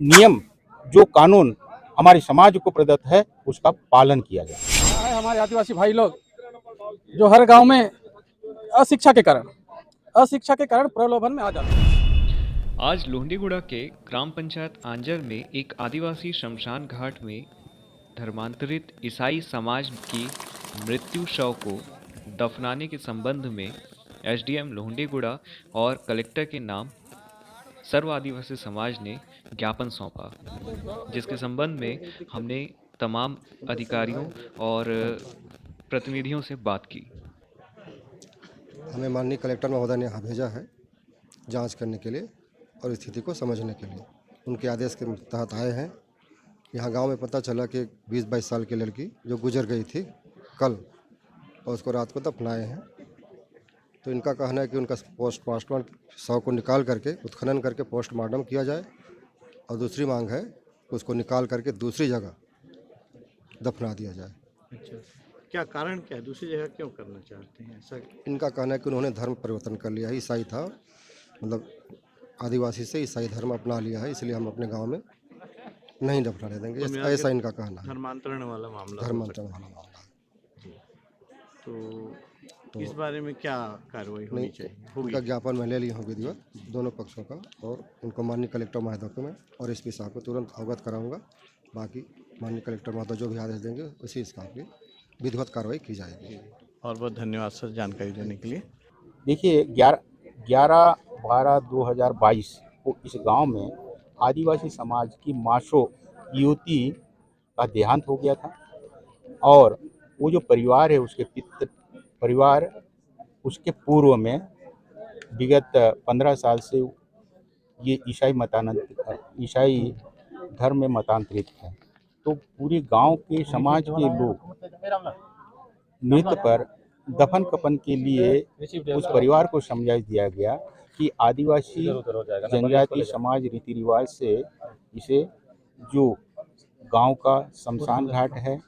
नियम जो कानून हमारे समाज को प्रदत्त है उसका पालन किया जाए। हमारे आदिवासी भाई लोग जो हर गांव में अशिक्षा के कारण प्रलोभन में आ जाते हैं। आज लोहंडीगुड़ा के ग्राम पंचायत आंजर में एक आदिवासी शमशान घाट में धर्मांतरित ईसाई समाज की मृत्यु शव को दफनाने के संबंध में एसडीएम लोहंडीगुड़ा और कलेक्टर के नाम सर्व आदिवासी समाज ने ज्ञापन सौंपा, जिसके संबंध में हमने तमाम अधिकारियों और प्रतिनिधियों से बात की। हमें माननीय कलेक्टर महोदय ने यहाँ भेजा है जांच करने के लिए और स्थिति को समझने के लिए। उनके आदेश के तहत आए हैं। यहाँ गांव में पता चला कि 20-22 साल की लड़की जो गुजर गई थी कल, और उसको रात को दफनाए हैं। तो इनका कहना है कि उनका पोस्टमार्टम शव को निकाल करके उत्खनन करके पोस्टमार्टम किया जाए, और दूसरी मांग है कि उसको निकाल करके दूसरी जगह दफना दिया जाए। अच्छा, क्या कारण क्या है, दूसरी जगह क्यों करना चाहते हैं ऐसा? इनका कहना है कि उन्होंने धर्म परिवर्तन कर लिया है। ईसाई था, मतलब आदिवासी से ईसाई धर्म अपना लिया है, इसलिए हम अपने गांव में नहीं दफनाने देंगे, ऐसा इनका कहना है। धर्मांतरण वाला मामला। धर्मांतरण वाला मामला। तो इस बारे में क्या कार्रवाई होनी चाहिए? उनका ज्ञापन मैं ले लिया हूँ विधिवत दोनों पक्षों का, और इनको माननीय कलेक्टर महोदय को मैं और एसपी साहब को तुरंत अवगत कराऊंगा। बाकी माननीय कलेक्टर महोदय जो भी आदेश देंगे उसी हिसाब की विधिवत कार्रवाई की जाएगी। और बहुत धन्यवाद सर जानकारी देने के लिए। देखिए 11/12/2022 को इस गांव में आदिवासी समाज की माशो युवती का देहांत हो गया था, और वो जो परिवार है उसके परिवार उसके पूर्व में विगत 15 साल से ये ईसाई धर्म में मतांतरित है। तो पूरे गांव के समाज के लोग मृत पर दफन कफन के लिए उस परिवार को समझा दिया गया कि आदिवासी जनजाति समाज रीति रिवाज से इसे जो गांव का शमशान घाट है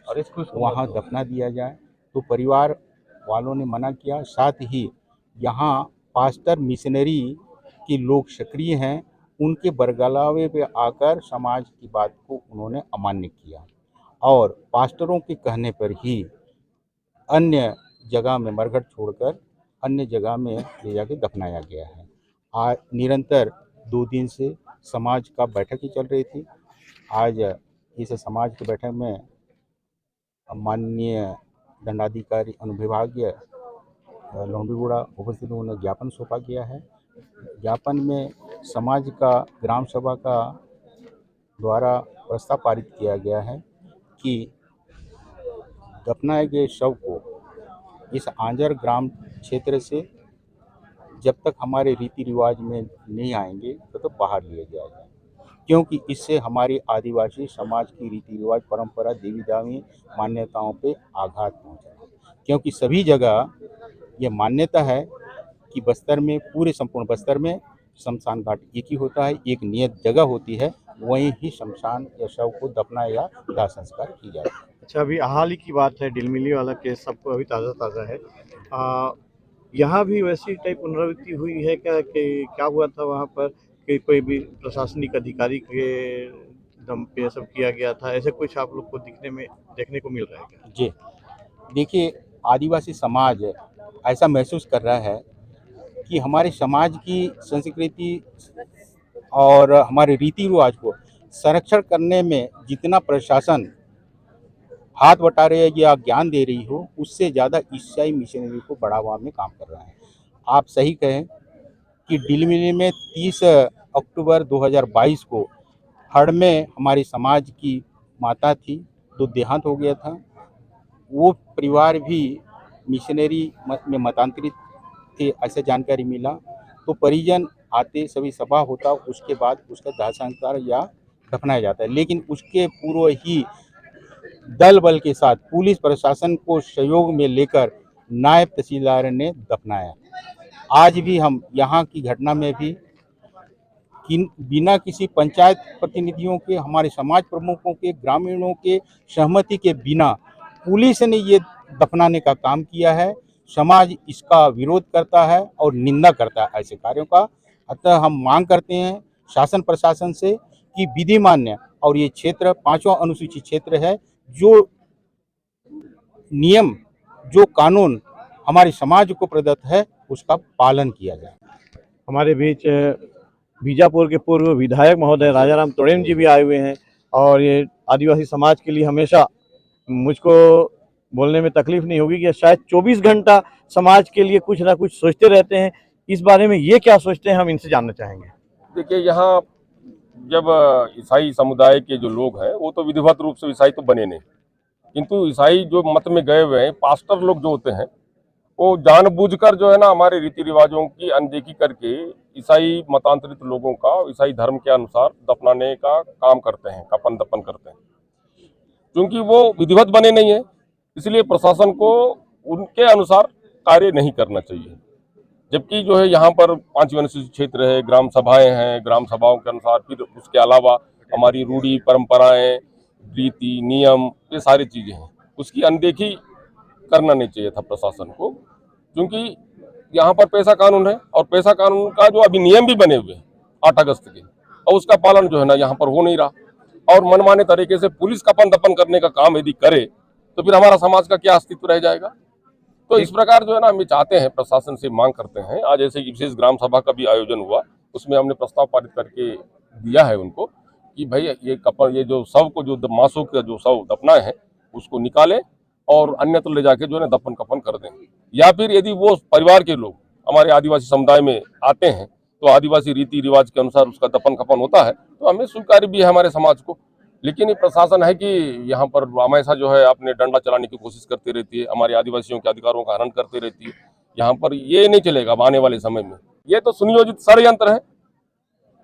और इसको वहाँ दफना दिया जाए। तो परिवार वालों ने मना किया। साथ ही यहाँ पास्टर मिशनरी के लोग सक्रिय हैं, उनके बरगलावे पे आकर समाज की बात को उन्होंने अमान्य किया, और पास्टरों के कहने पर ही अन्य जगह में मरघट छोड़कर अन्य जगह में ले जाके दफनाया गया है। आज निरंतर 2 दिन से समाज का बैठक ही चल रही थी। आज इस समाज की बैठक में माननीय दंडाधिकारी अनुविभागीय लोहंडीगुड़ा उपस्थित उन्हें ज्ञापन सौंपा गया है। ज्ञापन में समाज का ग्राम सभा का द्वारा प्रस्ताव पारित किया गया है कि दफनाए गए शव को इस आंजर ग्राम क्षेत्र से जब तक हमारे रीति रिवाज में नहीं आएंगे तो बाहर लिया जाएगा, क्योंकि इससे हमारी आदिवासी समाज की रीति रिवाज परंपरा देवी देवी मान्यताओं पे आघात पहुंचा। क्योंकि सभी जगह ये मान्यता है कि बस्तर में पूरे संपूर्ण बस्तर में शमशान घाट एक ही होता है, एक नियत जगह होती है, वहीं ही शमशान या शव को दफना या दाह संस्कार की जाती है। अच्छा, अभी हाल ही की बात है, डिलमिली वाला केस सबको अभी ताज़ा है। यहाँ भी वैसी टाइप पुनरावृत्ति हुई है क्या? कि क्या हुआ था वहाँ पर कि कोई भी प्रशासनिक अधिकारी के दम पे ये सब किया गया था, ऐसे कुछ आप लोग को देखने को मिल रहा है क्या? जी देखिए, आदिवासी समाज ऐसा महसूस कर रहा है कि हमारे समाज की संस्कृति और हमारे रीति रिवाज को संरक्षण करने में जितना प्रशासन हाथ बटा रही है या ज्ञान दे रही हो, उससे ज़्यादा ईसाई मिशनरी को बढ़ावा में काम कर रहा है। आप सही कहें कि डिलमिली में 30 अक्टूबर 2022 को हड़ में हमारी समाज की माता थी, तो देहांत हो गया था। वो परिवार भी मिशनरी में मतांतरित थे, ऐसे जानकारी मिला। तो परिजन आते, सभी सभा होता, उसके बाद उसका दाह संस्कार या दफनाया जाता है। लेकिन उसके पूर्व ही दल बल के साथ पुलिस प्रशासन को सहयोग में लेकर नायब तहसीलदार ने दफनाया। आज भी हम यहाँ की घटना में भी बिना किसी पंचायत प्रतिनिधियों के, हमारे समाज प्रमुखों के, ग्रामीणों के सहमति के बिना पुलिस ने ये दफनाने का काम किया है। समाज इसका विरोध करता है और निंदा करता है ऐसे कार्यों का। अतः हम मांग करते हैं शासन प्रशासन से कि विधि मान्य और ये क्षेत्र 5वां अनुसूचित क्षेत्र है। जो नियम, जो कानून हमारे समाज को प्रदत्त है, उसका पालन किया जाए। हमारे बीच बीजापुर के पूर्व विधायक महोदय राजाराम तोड़ेम जी भी आए हुए हैं और ये आदिवासी समाज के लिए हमेशा, मुझको बोलने में तकलीफ नहीं होगी कि शायद 24 घंटा समाज के लिए कुछ ना कुछ सोचते रहते हैं। इस बारे में ये क्या सोचते हैं, हम इनसे जानना चाहेंगे। देखिए, यहाँ जब ईसाई समुदाय के जो लोग हैं वो तो विधिवत रूप से ईसाई तो बने नहीं, किंतु ईसाई जो मत में गए हुए हैं पास्टर लोग जो होते हैं वो जानबूझकर जो है ना हमारे रीति रिवाजों की अनदेखी करके ईसाई मतांतरित लोगों का ईसाई धर्म के अनुसार दफनाने का काम करते हैं, कफन दफन करते हैं। क्योंकि वो विधिवत बने नहीं है, इसलिए प्रशासन को उनके अनुसार कार्य नहीं करना चाहिए। जबकि जो है यहाँ पर 5वीं अनुसूचित क्षेत्र है, ग्राम सभाएं हैं, ग्राम सभाओं के अनुसार फिर उसके अलावा हमारी रूढ़ी परंपराएं, रीति नियम, ये सारी चीज़ें हैं, उसकी अनदेखी करना नहीं चाहिए था प्रशासन को। क्योंकि यहाँ पर पैसा कानून है और पैसा कानून का जो अभी नियम भी बने हुए हैं 8 अगस्त के, और उसका पालन जो है ना यहाँ पर हो नहीं रहा। और मनमाने तरीके से पुलिस कफन दफन करने का काम यदि करे तो फिर हमारा समाज का क्या अस्तित्व रह जाएगा। तो इस प्रकार जो है ना हम चाहते हैं, प्रशासन से मांग करते हैं। आज ऐसे विशेष ग्राम सभा का भी आयोजन हुआ, उसमें हमने प्रस्ताव पारित करके दिया है उनको कि भाई ये जो शव को, जो मासों का जो शव दफनाए हैं उसको निकालें और अन्यत्र ले जाके जो है दफन कफन कर दें। या फिर यदि वो परिवार के लोग हमारे आदिवासी समुदाय में आते हैं तो आदिवासी रीति रिवाज के अनुसार उसका दफन कफन होता है, तो हमें स्वीकार्य भी है हमारे समाज को। लेकिन ये प्रशासन है कि यहाँ पर हमेशा जो है अपने डंडा चलाने की कोशिश करती रहती है, हमारे आदिवासियों के अधिकारों का हनन करती रहती है। यहाँ पर ये नहीं चलेगा अब आने वाले समय में। ये तो सुनियोजित षड्यंत्र है।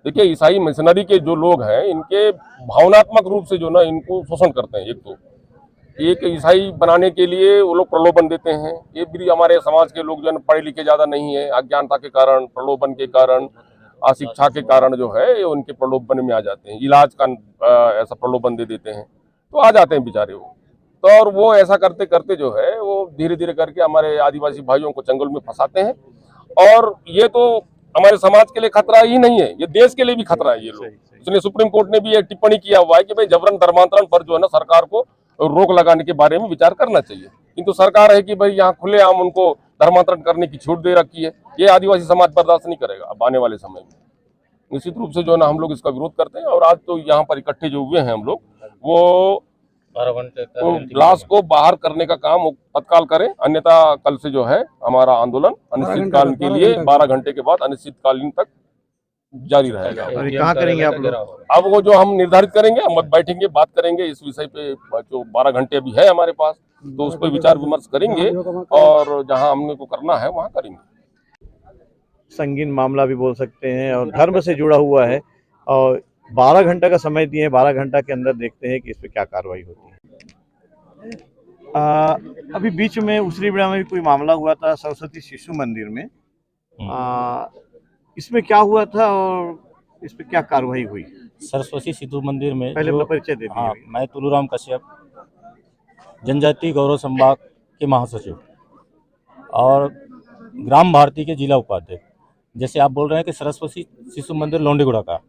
देखिए, ईसाई मिशनरी के जो लोग हैं इनके भावनात्मक रूप से जो ना इनको शोषण करते हैं। एक ईसाई बनाने के लिए वो लोग प्रलोभन देते हैं। ये भी हमारे समाज के लोग जो है पढ़े लिखे ज़्यादा नहीं है, अज्ञानता के कारण, प्रलोभन के कारण, अशिक्षा के कारण जो है ये उनके प्रलोभन में आ जाते हैं। इलाज का ऐसा प्रलोभन दे देते हैं तो आ जाते हैं बेचारे वो। तो और वो ऐसा करते करते जो है वो धीरे धीरे करके हमारे आदिवासी भाइयों को चंगुल में फंसाते हैं। और ये तो हमारे समाज के लिए खतरा ही नहीं है, ये देश के लिए भी खतरा है ये लोग। इसलिए सुप्रीम कोर्ट ने भी एक टिप्पणी किया हुआ है कि भाई जबरन धर्मांतरण पर जो है ना सरकार को रोक लगाने के बारे में विचार करना चाहिए। किंतु सरकार है कि भाई यहाँ खुलेआम उनको धर्मांतरण करने की छूट दे रखी है। ये आदिवासी समाज बर्दाश्त नहीं करेगा अब आने वाले समय में। निश्चित रूप से जो है ना हम लोग इसका विरोध करते हैं। और आज तो यहाँ पर इकट्ठे जो हुए हैं हम लोग, वो लाश को बाहर करने का काम तत्काल करें, अन्यथा कल से जो है हमारा आंदोलन अनिश्चितकालीन के लिए 12 घंटे के बाद अनिश्चितकालीन तक जारी रहेगा। और ये कहाँ करेंगे आप लोग? अब वो जो हम निर्धारित करेंगे, हम बैठेंगे, बात करेंगे इस विषय पे। जो 12 घंटे अभी है हमारे पास, तो उस पर विचार विमर्श करेंगे और जहां हमने को करना है वहां करेंगे। संगीन मामला भी बोल सकते हैं और धर्म से जुड़ा हुआ है और 12 घंटा का समय दिए, 12 घंटा के अंदर देखते हैं कि इस पर क्या कार्रवाई होती है। अभी बीच में उसरीबड़ा में भी कोई मामला हुआ था सरस्वती शिशु मंदिर में, इसमें क्या हुआ था और इस पर क्या कार्रवाई हुई? सरस्वती शिशु मंदिर में पहले अपना परिचय दे दीजिए। हाँ, मैं तुलूराम कश्यप, जनजाति गौरव संभाग के महासचिव और ग्राम भारती के जिला उपाध्यक्ष। जैसे आप बोल रहे हैं कि सरस्वती शिशु मंदिर लोंडीगुड़ा का,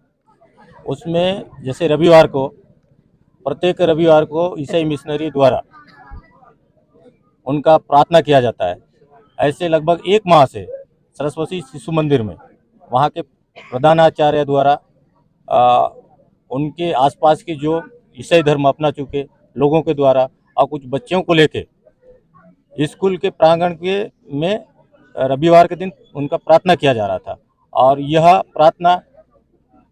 उसमें जैसे रविवार को, प्रत्येक रविवार को ईसाई मिशनरी द्वारा उनका प्रार्थना किया जाता है। ऐसे लगभग 1 माह से सरस्वती शिशु मंदिर में वहाँ के प्रधानाचार्य द्वारा उनके आसपास के जो ईसाई धर्म अपना चुके लोगों के द्वारा और कुछ बच्चों को लेके स्कूल के प्रांगण के में रविवार के दिन उनका प्रार्थना किया जा रहा था। और यह प्रार्थना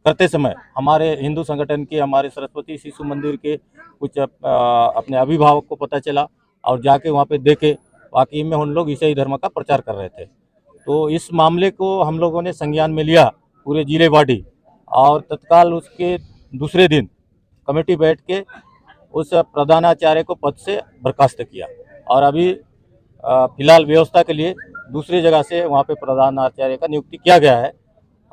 करते समय हमारे हिंदू संगठन के, हमारे सरस्वती शिशु मंदिर के कुछ अपने अभिभावक को पता चला और जाके वहाँ पे देखे, वाकई में उन लोग ईसाई धर्म का प्रचार कर रहे थे। तो इस मामले को हम लोगों ने संज्ञान में लिया पूरे जिले वाडी, और तत्काल उसके दूसरे दिन कमेटी बैठ के उस प्रधानाचार्य को पद से बर्खास्त किया और अभी फिलहाल व्यवस्था के लिए दूसरी जगह से वहाँ पे प्रधानाचार्य का नियुक्ति किया गया है।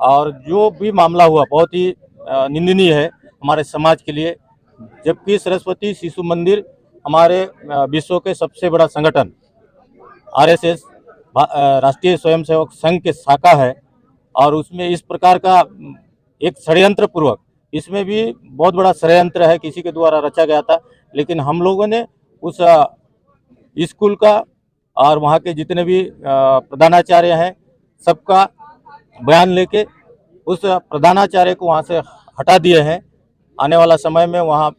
और जो भी मामला हुआ बहुत ही निंदनीय है हमारे समाज के लिए, जबकि सरस्वती शिशु मंदिर हमारे विश्व के सबसे बड़ा संगठन RSS राष्ट्रीय स्वयंसेवक संघ के शाखा है और उसमें इस प्रकार का एक षड्यंत्र पूर्वक इसमें भी बहुत बड़ा षड्यंत्र है, किसी के द्वारा रचा गया था। लेकिन हम लोगों ने उस स्कूल का और वहाँ के जितने भी प्रधानाचार्य हैं सबका बयान लेके उस प्रधानाचार्य को वहाँ से हटा दिए हैं। आने वाला समय में वहाँ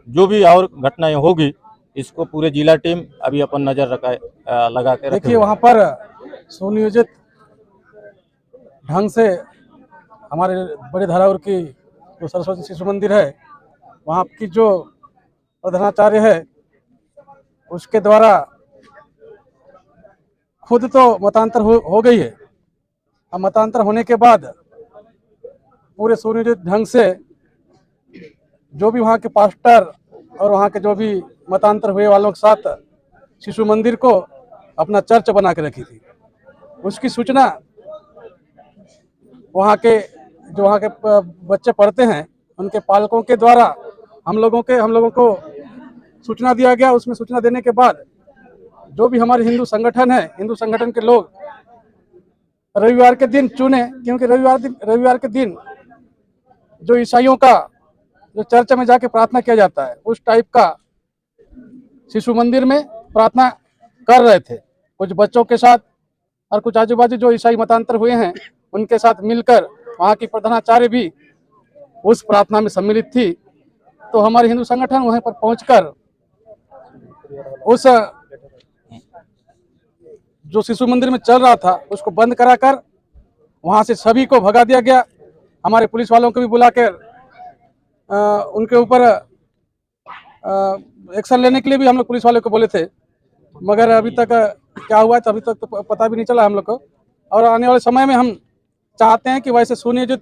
जो भी और घटनाएं होगी इसको पूरे जिला टीम अभी अपन नजर लगा के देखिए, वहाँ पर सुनियोजित ढंग से हमारे बड़े धारापुर की जो सरस्वती शिशु मंदिर है, वहाँ की जो प्रधानाचार्य है उसके द्वारा खुद तो मतांतर हो गई है। अब मतांतर होने के बाद पूरे सुनियोजित ढंग से जो भी वहाँ के पास्टर और वहाँ के जो भी मतांतर हुए वालों के साथ शिशु मंदिर को अपना चर्च बना के रखी थी। उसकी सूचना वहाँ के बच्चे पढ़ते हैं उनके पालकों के द्वारा हम लोगों को सूचना दिया गया। उसमें सूचना देने के बाद जो भी हमारे हिंदू संगठन है, हिंदू संगठन के लोग रविवार के दिन चुने, क्योंकि रविवार के दिन जो ईसाइयों का जो चर्च में जाके प्रार्थना किया जाता है उस टाइप का शिशु मंदिर में प्रार्थना कर रहे थे कुछ बच्चों के साथ, और कुछ आजू बाजू जो ईसाई मतांतर हुए हैं उनके साथ मिलकर वहाँ की प्रधानाचार्य भी उस प्रार्थना में सम्मिलित थी। तो हमारे हिंदू संगठन वहाँ पर पहुंचकर उस जो शिशु मंदिर में चल रहा था उसको बंद कराकर वहाँ से सभी को भगा दिया गया। हमारे पुलिस वालों को भी बुलाकर उनके ऊपर एक्शन लेने के लिए भी हम लोग पुलिस वालों को बोले थे, मगर अभी तक क्या हुआ है तो अभी तक तो पता भी नहीं चला हम लोग को। और आने वाले समय में हम चाहते हैं कि वैसे सुनियोजित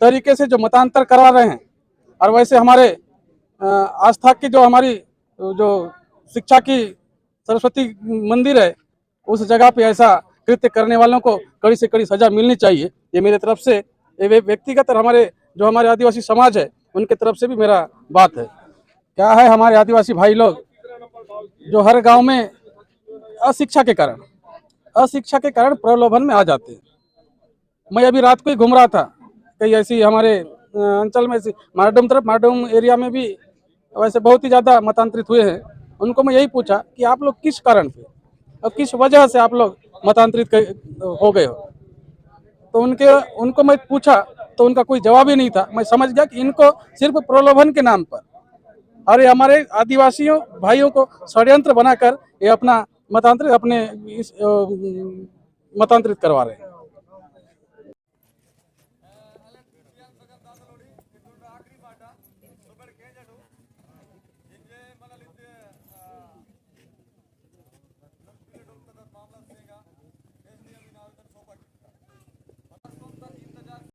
तरीके से जो मतांतर करा रहे हैं और वैसे हमारे आस्था की जो हमारी जो शिक्षा की सरस्वती मंदिर है उस जगह पे ऐसा कृत्य करने वालों को कड़ी से कड़ी सजा मिलनी चाहिए। ये मेरे तरफ से व्यक्तिगत और हमारे आदिवासी समाज है उनके तरफ से भी मेरा बात है। क्या है, हमारे आदिवासी भाई लोग जो हर गांव में अशिक्षा के कारण प्रलोभन में आ जाते हैं। मैं अभी रात को ही घूम रहा था, कई ऐसी हमारे अंचल में ऐसी मारडूम एरिया में भी वैसे बहुत ही ज़्यादा मतांतरित हुए हैं। उनको मैं यही पूछा कि आप लोग किस कारण पे और किस वजह से आप लोग मतांतरित हो गए हो, तो उनको मैं पूछा तो उनका कोई जवाब ही नहीं था। मैं समझ गया कि इनको सिर्फ प्रलोभन के नाम पर और ये हमारे आदिवासियों भाइयों को षड्यंत्र बनाकर ये अपना मतांतरित करवा रहे हैं।